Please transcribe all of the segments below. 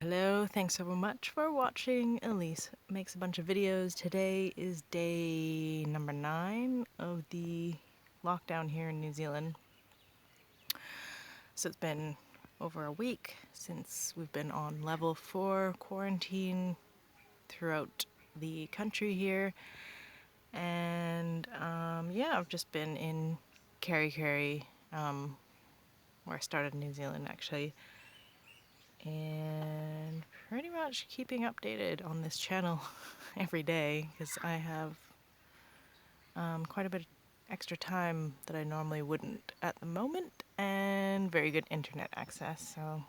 Hello, thanks so much for watching. Elise makes a bunch of videos. Today is day number 9 of the lockdown here in New Zealand. So it's been over a week since we've been on level 4 quarantine throughout the country here. And yeah, I've just been in Kerikeri, where I started in New Zealand actually. And pretty much keeping updated on this channel every day because I have quite a bit of extra time that I normally wouldn't at the moment and very good internet access. So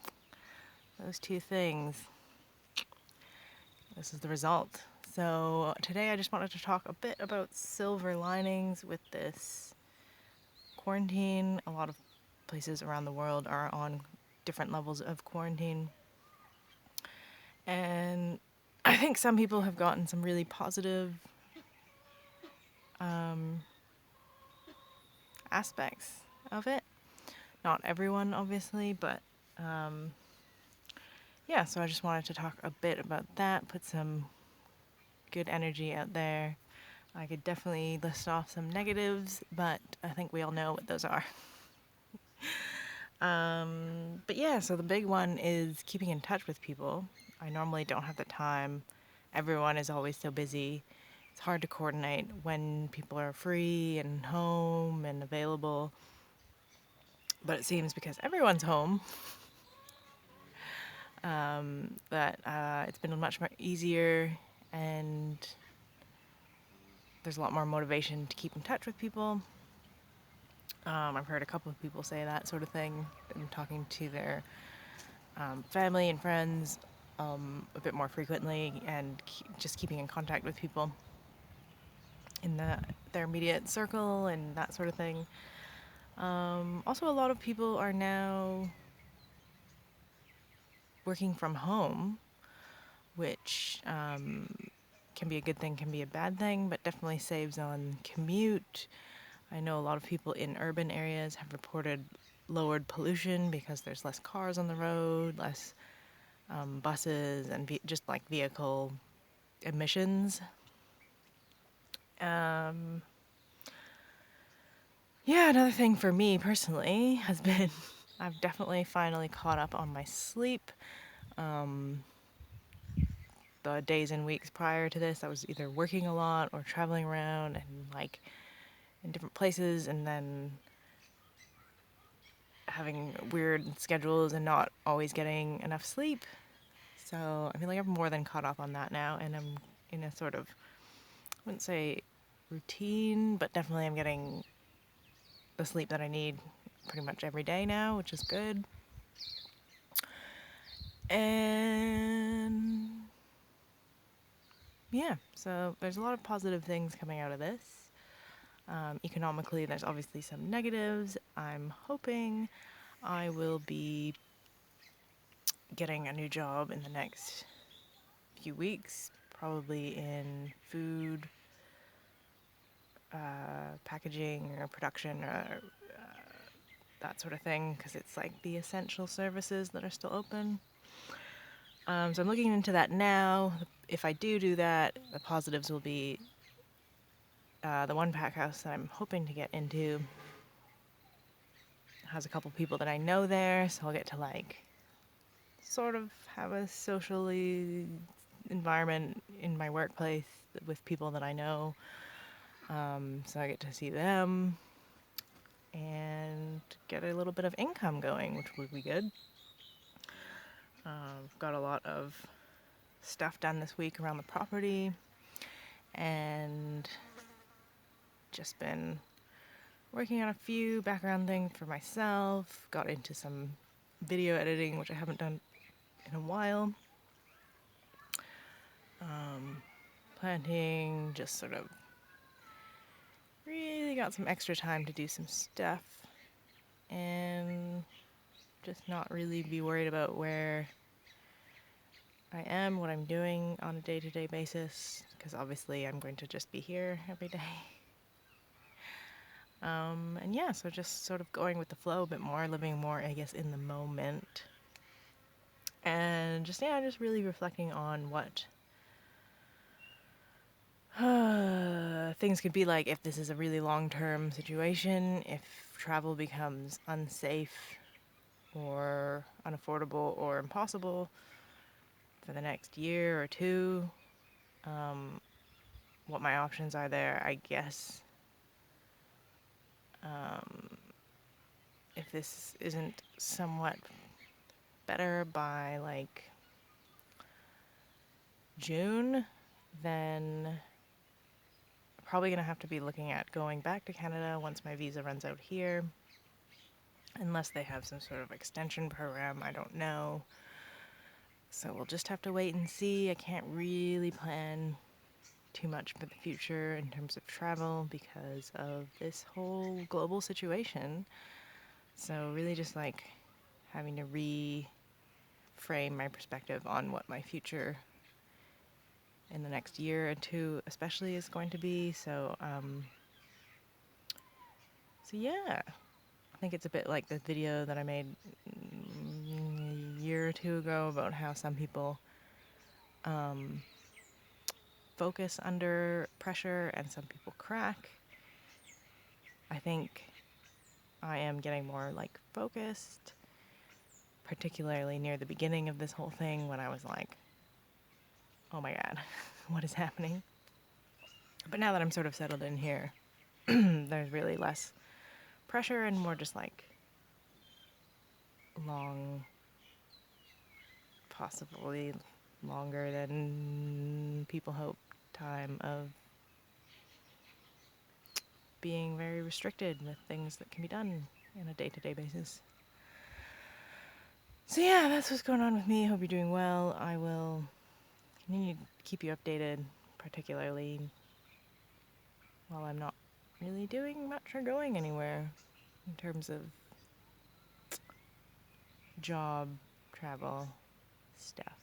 those two things, this is the result. So today I just wanted to talk a bit about silver linings with this quarantine. A lot of places around the world are on different levels of quarantine. And I think some people have gotten some really positive aspects of it. Not everyone, obviously, but yeah, so I just wanted to talk a bit about that, put some good energy out there. I could definitely list off some negatives, but I think we all know what those are. But yeah, so the big one is keeping in touch with people. I normally don't have the time. Everyone is always so busy. It's hard to coordinate when people are free and home and available. But it seems because everyone's home that it's been much more easier and there's a lot more motivation to keep in touch with people. I've heard a couple of people say that sort of thing. I'm talking to their family and friends a bit more frequently and just keeping in contact with people in their immediate circle and that sort of thing. Also, a lot of people are now working from home, which can be a good thing, can be a bad thing, but definitely saves on commute. I know a lot of people in urban areas have reported lowered pollution because there's less cars on the road, less buses, and just like vehicle emissions. Um, yeah, another thing for me personally has been I've definitely finally caught up on my sleep. Um, the days and weeks prior to this, I was either working a lot or traveling around and like in different places, and then having weird schedules and not always getting enough sleep. So I feel like I'm more than caught up on that now, and I'm in a sort of, I wouldn't say routine, but definitely I'm getting the sleep that I need pretty much every day now, which is good. And yeah, so there's a lot of positive things coming out of this. Economically, there's obviously some negatives. I'm hoping I will be getting a new job in the next few weeks, probably in food, packaging or production or that sort of thing, because it's like the essential services that are still open. So I'm looking into that now. If I do that, the positives will be the one pack house that I'm hoping to get into has a couple people that I know there, so I'll get to like sort of have a socially environment in my workplace with people that I know. So I get to see them and get a little bit of income going, which would be good. I've got a lot of stuff done this week around the property and just been working on a few background things for myself. Got into some video editing, which I haven't done in a while. Planting, just sort of really got some extra time to do some stuff and just not really be worried about where I am, what I'm doing on a day-to-day basis, because obviously I'm going to just be here every day. And yeah, so just sort of going with the flow a bit more, living more, I guess, in the moment. And just, yeah, just really reflecting on what things could be like if this is a really long-term situation, if travel becomes unsafe or unaffordable or impossible for the next year or two, what my options are there, I guess. If this isn't somewhat better by like June, then probably gonna have to be looking at going back to Canada once my visa runs out here. Unless they have some sort of extension program, I don't know. So we'll just have to wait and see. I can't really plan too much for the future in terms of travel because of this whole global situation. So really just like having to reframe my perspective on what my future in the next year or two especially is going to be. So yeah, I think it's a bit like the video that I made a year or two ago about how some people focus under pressure and some people crack. I think I am getting more like focused, particularly near the beginning of this whole thing when I was like, oh my God, what is happening? But now that I'm sort of settled in here, there's really less pressure and more just like long, possibly longer than people hope, time of being very restricted with things that can be done in a day-to-day basis. So yeah, that's what's going on with me. Hope you're doing well. I will continue to keep you updated, particularly while I'm not really doing much or going anywhere in terms of job, travel, stuff.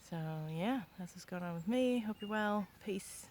So yeah, that's what's going on with me. Hope you're well. Peace.